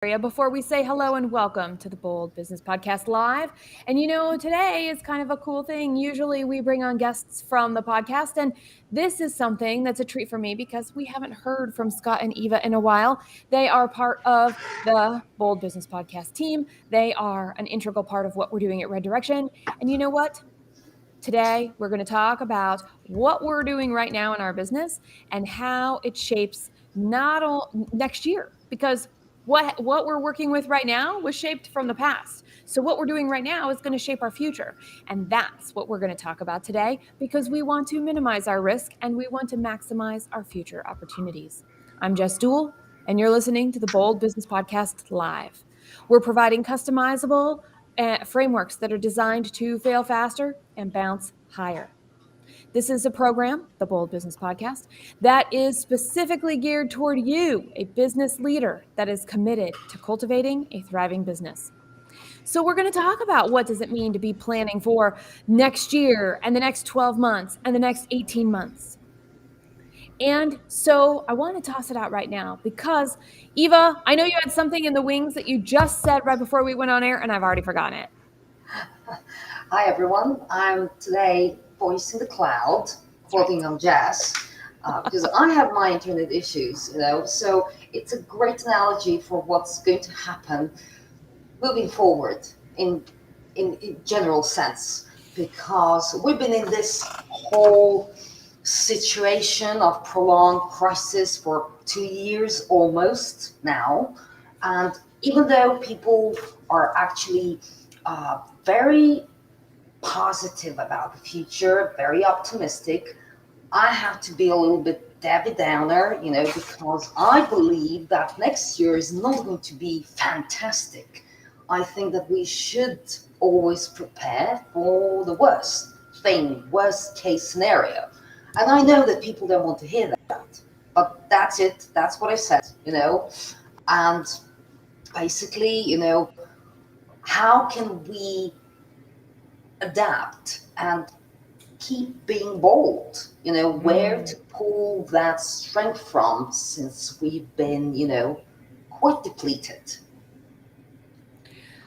before we say hello and welcome to the Bold Business Podcast Live. And today is kind of a cool thing. Usually we bring on guests from the podcast, and this is something that's a treat for me because we haven't heard from Scott and Eva in a while. They are part of the Bold Business Podcast team. They are an integral part of what we're doing at Red Direction. And you know what? Today, we're going to talk about what we're doing right now in our business and how it shapes not all next year, because what we're working with right now was shaped from the past. So what we're doing right now is going to shape our future. And that's what we're going to talk about today, because we want to minimize our risk and we want to maximize our future opportunities. I'm Jess Duell, and you're listening to the Bold Business Podcast Live. We're providing customizable frameworks that are designed to fail faster and bounce higher. This is a program, the Bold Business Podcast, that is specifically geared toward you, a business leader that is committed to cultivating a thriving business. So we're going to talk about what does it mean to be planning for next year and the next 12 months and the next 18 months. And so I want to toss it out right now because, Eva, I know you had something in the wings that you just said right before we went on air, and I've already forgotten it. Hi, everyone. I'm today voicing the cloud, quoting on Jazz, because I have my internet issues, so it's a great analogy for what's going to happen moving forward in general sense, because we've been in this whole situation of prolonged crisis for 2 years almost now, and even though people are actually very positive about the future, very optimistic, I have to be a little bit Debbie Downer, because I believe that next year is not going to be fantastic. I think that we should always prepare for the worst case scenario. And I know that people don't want to hear that, but that's it. That's what I said, and basically, how can we adapt and keep being bold, where to pull that strength from, since we've been, quite depleted.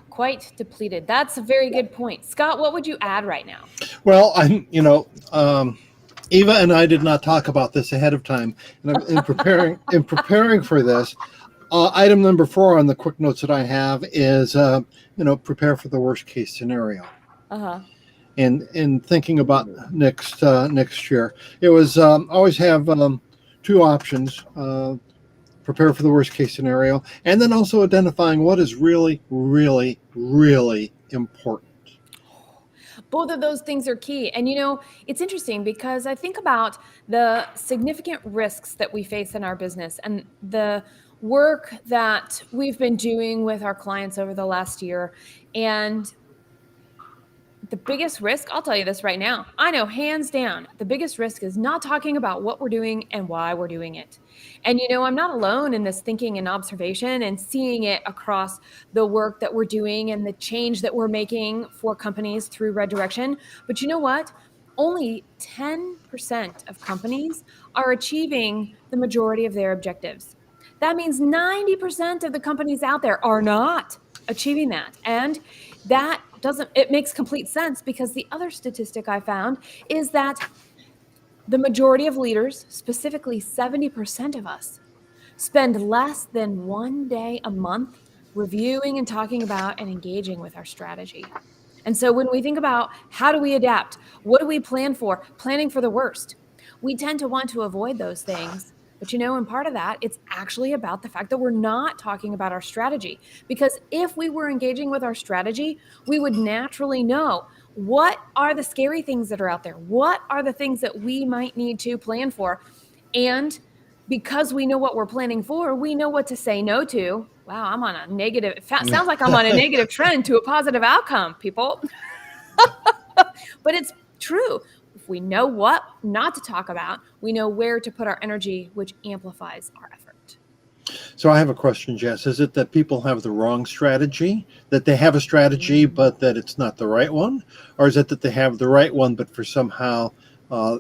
Quite depleted. That's a very good point. Scott, what would you add right now? Well, Eva and I did not talk about this ahead of time. And in preparing for this, item number 4 on the quick notes that I have is, prepare for the worst case scenario. Uh-huh. And thinking about next year, it was always have 2 options: prepare for the worst case scenario, and then also identifying what is really, really, really important. Both of those things are key. And, it's interesting because I think about the significant risks that we face in our business and the work that we've been doing with our clients over the last year. And the biggest risk, I'll tell you this right now, I know hands down, the biggest risk is not talking about what we're doing and why we're doing it. And, I'm not alone in this thinking and observation and seeing it across the work that we're doing and the change that we're making for companies through Red Direction. But you know what? Only 10% of companies are achieving the majority of their objectives. That means 90% of the companies out there are not achieving that. And it makes complete sense, because the other statistic I found is that the majority of leaders, specifically 70% of us, spend less than 1 day a month reviewing and talking about and engaging with our strategy. And so when we think about how do we adapt, what do we plan for, planning for the worst, we tend to want to avoid those things. But in part of that, it's actually about the fact that we're not talking about our strategy. Because if we were engaging with our strategy, we would naturally know what are the scary things that are out there? What are the things that we might need to plan for? And because we know what we're planning for, we know what to say no to. Wow, I'm on a negative, it sounds like I'm on a negative trend to a positive outcome, people. But it's true. If we know what not to talk about, we know where to put our energy, which amplifies our effort. So I have a question, Jess. Is it that people have the wrong strategy, that they have a strategy, but that it's not the right one? Or is it that they have the right one, but for somehow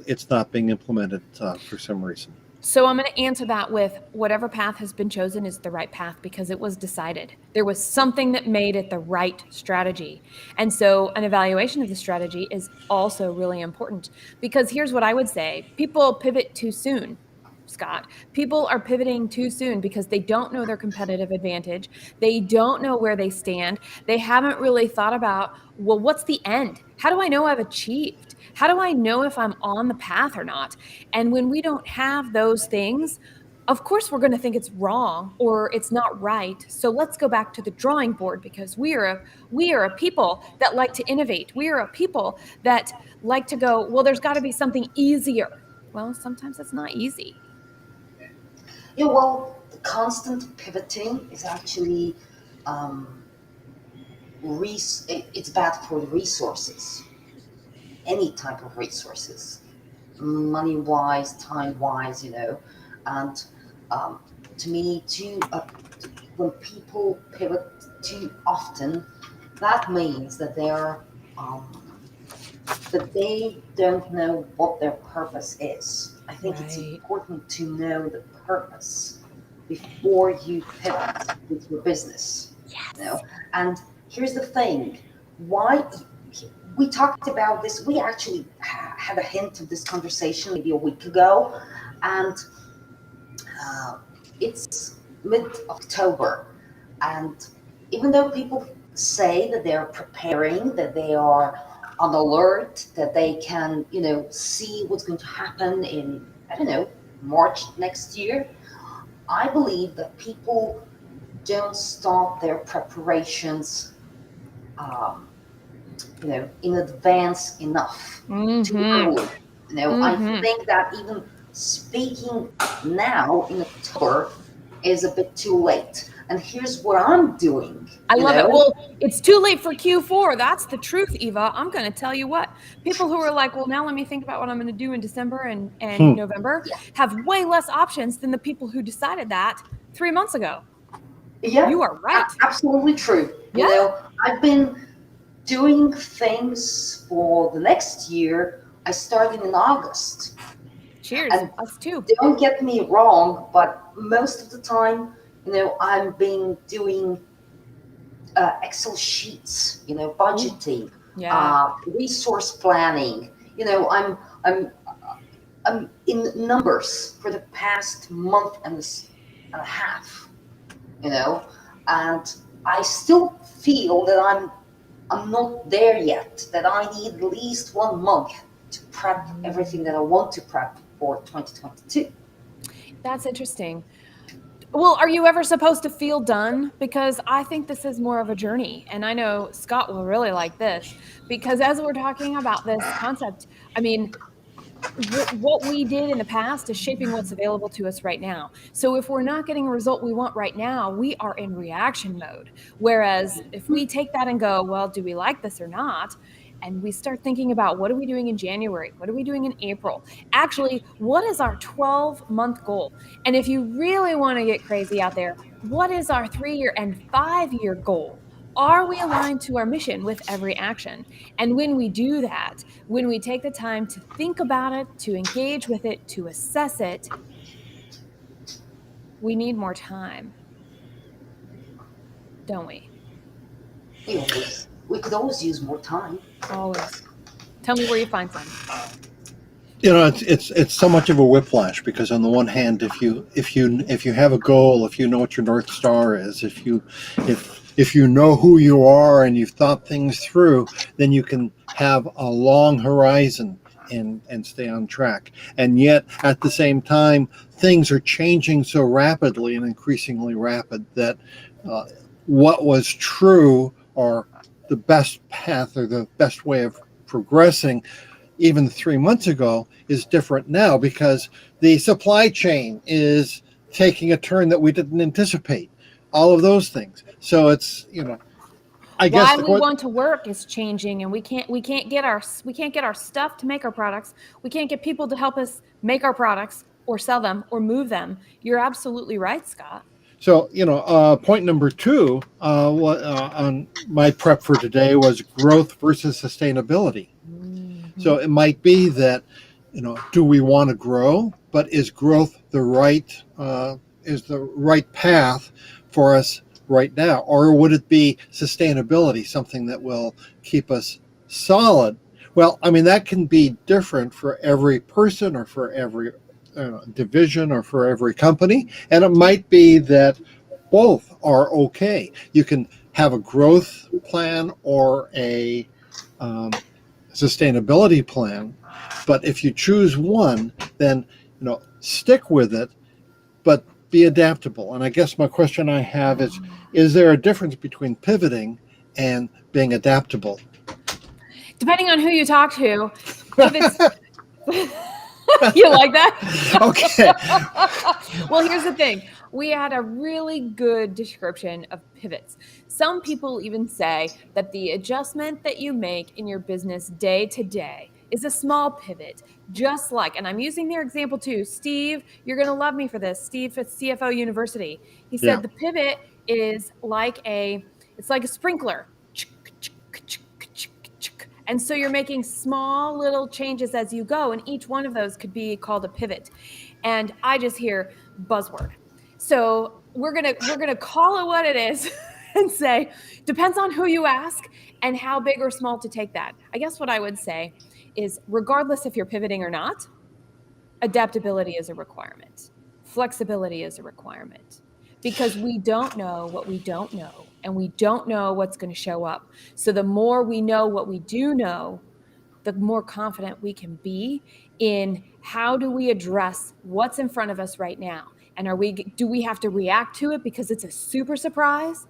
it's not being implemented for some reason? So I'm going to answer that with whatever path has been chosen is the right path because it was decided. There was something that made it the right strategy. And so an evaluation of the strategy is also really important because here's what I would say. People pivot too soon. Scott, people are pivoting too soon because they don't know their competitive advantage. They don't know where they stand. They haven't really thought about, well, what's the end? How do I know I've achieved? How do I know if I'm on the path or not? And when we don't have those things, of course, we're going to think it's wrong or it's not right. So let's go back to the drawing board because we are a people that like to innovate. We are a people that like to go, well, there's got to be something easier. Well, sometimes it's not easy. Yeah, well, the constant pivoting is actually it's bad for the resources, any type of resources, money wise, time wise, and um, to me, when people pivot too often, that means that that they don't know what their purpose is. I think it's Right. important to know the purpose before you pivot with your business. Yes. And here's the thing: why we talked about this. We actually had a hint of this conversation maybe a week ago, and uh, it's mid-October, and even though people say that they're preparing, that they are on alert, that they can, see what's going to happen in, I don't know, March next year, I believe that people don't start their preparations, um, in advance enough, too Mm-hmm. early. I Mm-hmm. think that even speaking now in October is a bit too late. And here's what I'm doing, I love it. Well, it's too late for Q4. That's the truth, Eva. I'm going to tell you what. People who are like, well, now let me think about what I'm going to do in December and Hmm. November Yeah, have way less options than the people who decided that 3 months ago. yeah, You are right. absolutely true. Yeah. I've been doing things for the next year. I started in August. Cheers. And Us too. don't get me wrong, but most of the time, I'm being doing Excel sheets, Ooh, budgeting, yeah. resource planning. I'm in numbers for the past month and a half, you know, and I still feel that I'm not there yet. That I need at least 1 month to prep everything that I want to prep for 2022. That's interesting. Well, are you ever supposed to feel done? Because I think this is more of a journey. And I know Scott will really like this because as we're talking about this concept, I mean, what we did in the past is shaping what's available to us right now. So if we're not getting a result we want right now, we are in reaction mode. Whereas if we take that and go, well, do we like this or not? And we start thinking about what are we doing in January? What are we doing in April? Actually, what is our 12-month goal? And if you really want to get crazy out there, what is our 3-year and 5-year goal? Are we aligned to our mission with every action? And when we do that, when we take the time to think about it, to engage with it, to assess it, we need more time, don't we? We could always use more time. Always. Tell me where you find some. It's so much of a whiplash because on the one hand, if you have a goal, if you know what your North Star is, if you know who you are and you've thought things through, then you can have a long horizon and stay on track. And yet at the same time, things are changing so rapidly and increasingly rapid that uh, what was true or the best path or the best way of progressing even 3 months ago is different now because the supply chain is taking a turn that we didn't anticipate. All of those things. So I guess Why the we what want to work is changing and we can't get our stuff to make our products. We can't get people to help us make our products or sell them or move them. You're absolutely right, Scott. so point number two on my prep for today was growth versus sustainability. So Mhm. it might be that do we want to grow? But is growth the right path for us right now, or would it be sustainability, something that will keep us solid? Well, I mean, that can be different for every person or for every division or for every company, and it might be that both are okay. You can have a growth plan or a sustainability plan, but if you choose one, then stick with it, but be adaptable. And I guess my question I have is there a difference between pivoting and being adaptable? Depending on who you talk to, pivots. You like that? Okay. Well, here's the thing. We had a really good description of pivots. Some people even say that the adjustment that you make in your business day to day is a small pivot, just like, and I'm using their example too. Steve, you're going to love me for this. Steve at CFO University. He Yeah. said the pivot is it's like a sprinkler. And so you're making small little changes as you go, and each one of those could be called a pivot. And I just hear buzzword. So we're gonna call it what it is and say, depends on who you ask and how big or small to take that. I guess what I would say is, regardless if you're pivoting or not, adaptability is a requirement. Flexibility is a requirement, because we don't know what we don't know, and we don't know what's going to show up. So the more we know what we do know, the more confident we can be in how do we address what's in front of us right now. And do we have to react to it because it's a super surprise?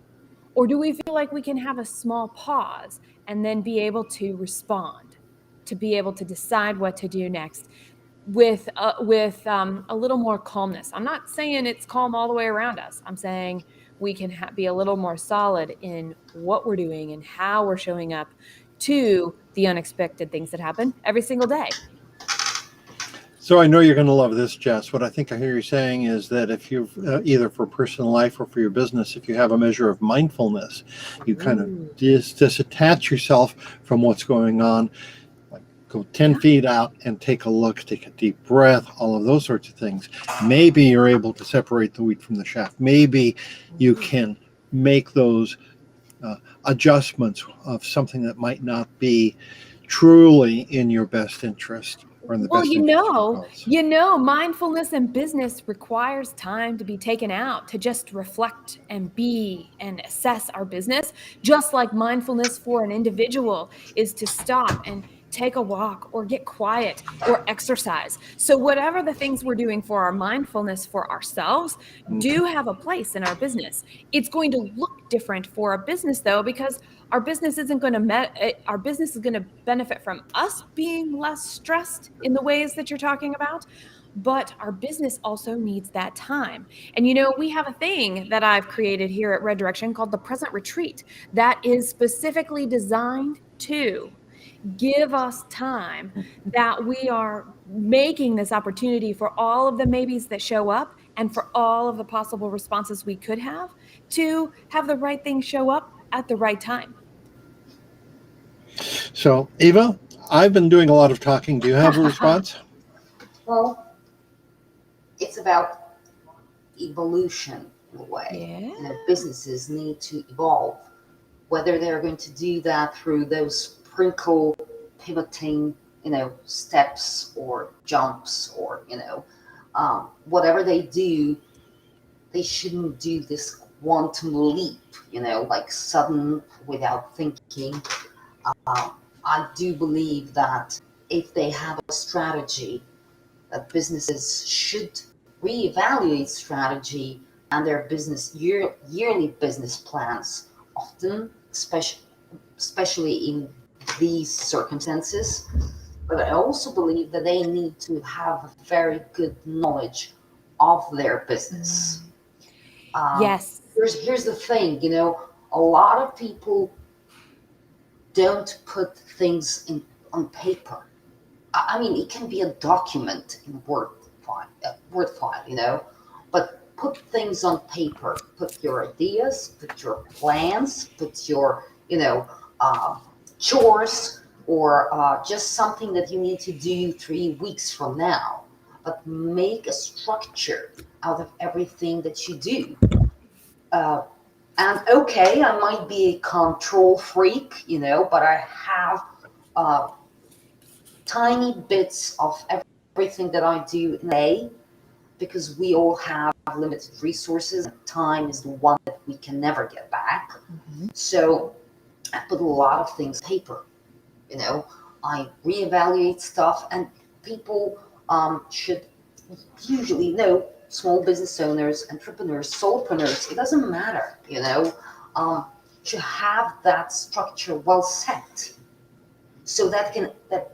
Or do we feel like we can have a small pause and then be able to respond, to be able to decide what to do next with a little more calmness? I'm not saying it's calm all the way around us. I'm saying we can be a little more solid in what we're doing and how we're showing up to the unexpected things that happen every single day. So I know you're going to love this, Jess. What I think I hear you saying is that if you've either for personal life or for your business, if you have a measure of mindfulness, you kind of disattach yourself from what's going on, like go 10 feet out and take a look, take a deep breath, all of those sorts of things. Maybe you're able to separate the wheat from the chaff. Maybe you can make those adjustments of something that might not be truly in your best interest. Well, mindfulness in business requires time to be taken out to just reflect and be and assess our business, just like mindfulness for an individual is to stop and take a walk or get quiet or exercise. So whatever the things we're doing for our mindfulness for ourselves do have a place in our business. It's going to look different for our business, though, because our business isn't going to our business is going to benefit from us being less stressed in the ways that you're talking about, but our business also needs that time. And we have a thing that I've created here at Red Direction called the Present Retreat that is specifically designed to give us time, that we are making this opportunity for all of the maybes that show up and for all of the possible responses we could have to have the right thing show up at the right time. So, Eva, I've been doing a lot of talking. Do you have a response? Well, it's about evolution in a way. Yeah. Businesses need to evolve, whether they're going to do that through those sprinkle pivoting, steps or jumps or, whatever they do, they shouldn't do this quantum leap, like sudden without thinking. I do believe that if they have a strategy, that businesses should reevaluate strategy and their yearly business plans, often, especially in these circumstances. But I also believe that they need to have a very good knowledge of their business. Yes. Here's the thing, a lot of people don't put things on paper. I mean, it can be a document in Word file, but put things on paper. Put your ideas, put your plans, put your, chores, or just something that you need to do 3 weeks from now, but make a structure out of everything that you do. Uh, and okay, I might be a control freak, but I have uh, tiny bits of everything that I do in a day, because we all have limited resources. Time is the one that we can never get back. Mhm. So I put a lot of things on paper. You know, I reevaluate stuff, and people should usually know, small business owners, entrepreneurs, solopreneurs, it doesn't matter, to have that structure well set, so that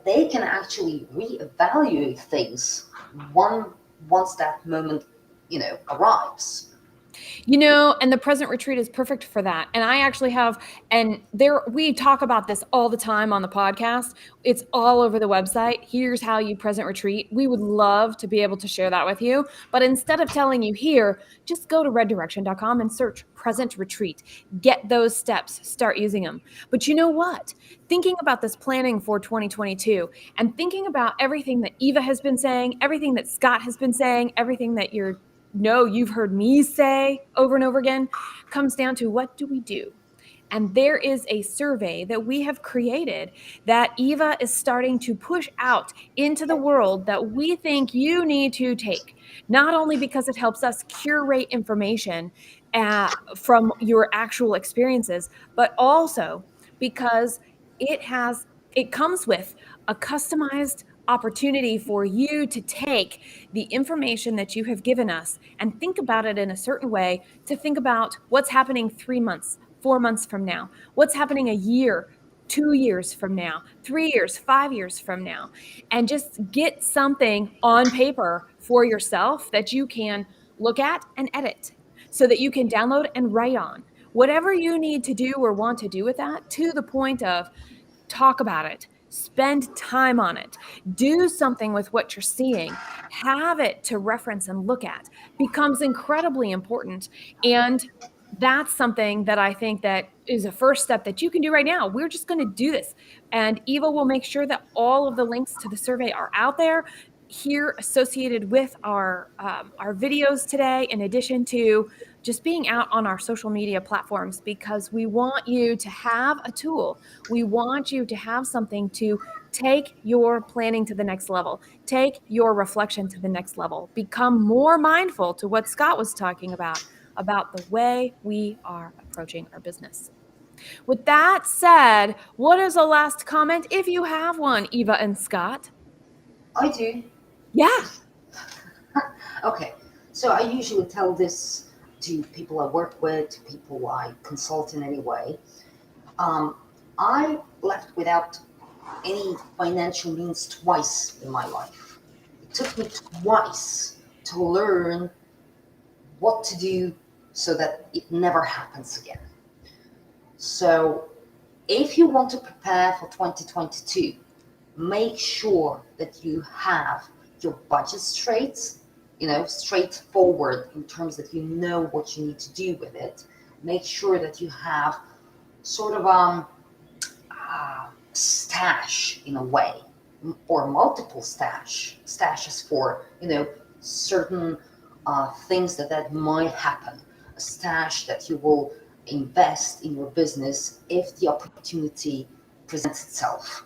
they can actually reevaluate things one once that moment, arrives. And the present retreat is perfect for that. And I actually have, and there, we talk about this all the time on the podcast. It's all over the website. Here's how you present retreat. We would love to be able to share that with you. But instead of telling you here, just go to reddirection.com and search present retreat. Get those steps, start using them. But you know what? Thinking about this planning for 2022 and thinking about everything that Eva has been saying, everything that Scott has been saying, everything that you've heard me say over and over again, comes down to, what do we do? And there is a survey that we have created that Eva is starting to push out into the world that we think you need to take, not only because it helps us curate information from your actual experiences, but also because it comes with a customized opportunity for you to take the information that you have given us and think about it in a certain way, to think about what's happening 3 months, 4 months from now, what's happening a year, 2 years from now, 3 years, 5 years from now, and just get something on paper for yourself that you can look at and edit, so that you can download and write on. Whatever you need to do or want to do with that, to the point of talk about it, spend time on it, do something with what you're seeing, have it to reference and look at, becomes incredibly important. And that's something that I think that is a first step that you can do right now. We're just going to do this, and Eva will make sure that all of the links to the survey are out there here, associated with our videos today, in addition to just being out on our social media platforms, because we want you to have a tool. We want you to have something to take your planning to the next level, take your reflection to the next level, become more mindful, to what Scott was talking about the way we are approaching our business. With that said, what is the last comment, if you have one, Eva and Scott? I do. Yeah. Okay, so I usually tell this to people I work with, to people I consult in any way. I left without any financial means twice in my life. It took me twice to learn what to do so that it never happens again. So if you want to prepare for 2022, make sure that you have your budget straight, straightforward, in terms that you know what you need to do with it. Make sure that you have sort of stash in a way, or multiple stashes for certain things that might happen. A stash that you will invest in your business if the opportunity presents itself.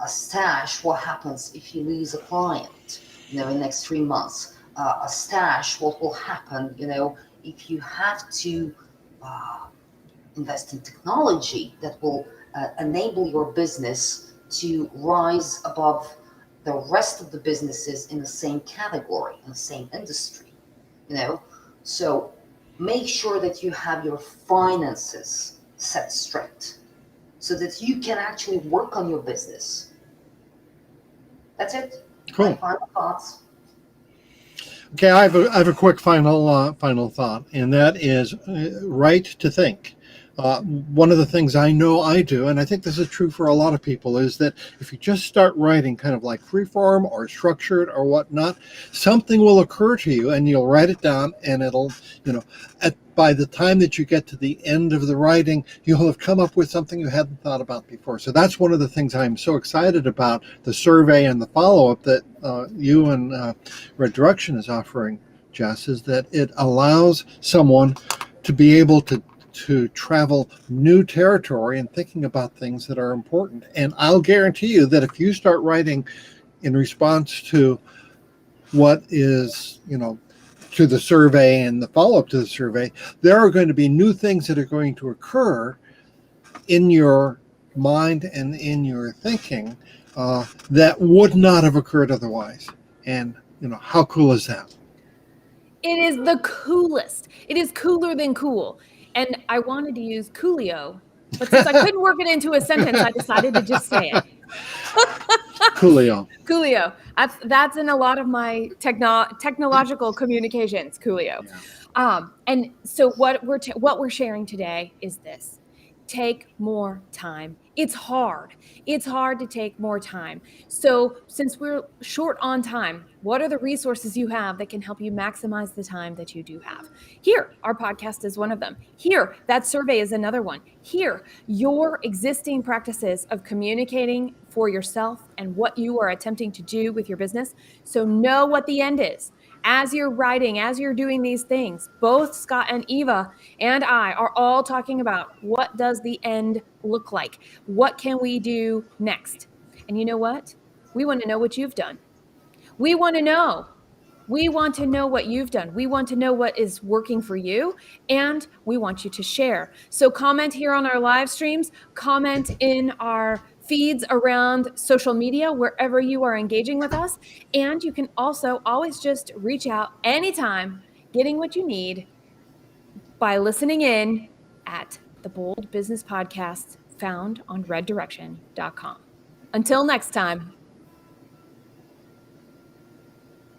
A stash, what happens if you lose a client, in the next 3 months. A stash, what will happen, if you have to invest in technology that will enable your business to rise above the rest of the businesses in the same category, in the same industry, So make sure that you have your finances set straight so that you can actually work on your business. That's it. My Cool. final thoughts. Okay, I have a quick final thought, and that is right to think. One of the things I know I do, and I think this is true for a lot of people, is that if you just start writing kind of like freeform or structured or whatnot, something will occur to you and you'll write it down, and it'll, you know, by the time that you get to the end of the writing, you'll have come up with something you hadn't thought about before. So that's one of the things I'm so excited about the survey and the follow-up that you and Red Direction is offering, Jess, is that it allows someone to be able to travel new territory and thinking about things that are important. And I'll guarantee you that if you start writing in response to what is, to the survey and the follow-up to the survey, there are going to be new things that are going to occur in your mind and in your thinking that would not have occurred otherwise. And, how cool is that? It is the coolest. It is cooler than cool. And I wanted to use Coolio, but since I couldn't work it into a sentence, I decided to just say it. Coolio. Coolio. That's in a lot of my technological communications. Coolio. Yeah. And so what we're sharing today is this: take more time. It's hard. It's hard to take more time. So since we're short on time, what are the resources you have that can help you maximize the time that you do have? Here, our podcast is one of them. Here, that survey is another one. Here, your existing practices of communicating for yourself and what you are attempting to do with your business. So know what the end is. As you're writing, as you're doing these things, both Scott and Eva and I are all talking about what does the end look like? What can we do next? And you know what? We want to know what you've done. We want to know. We want to know what you've done. We want to know what is working for you, and we want you to share. So comment here on our live streams, comment in our feeds around social media, wherever you are engaging with us. And you can also always just reach out anytime, getting what you need by listening in at the Bold Business Podcast found on reddirection.com. Until next time.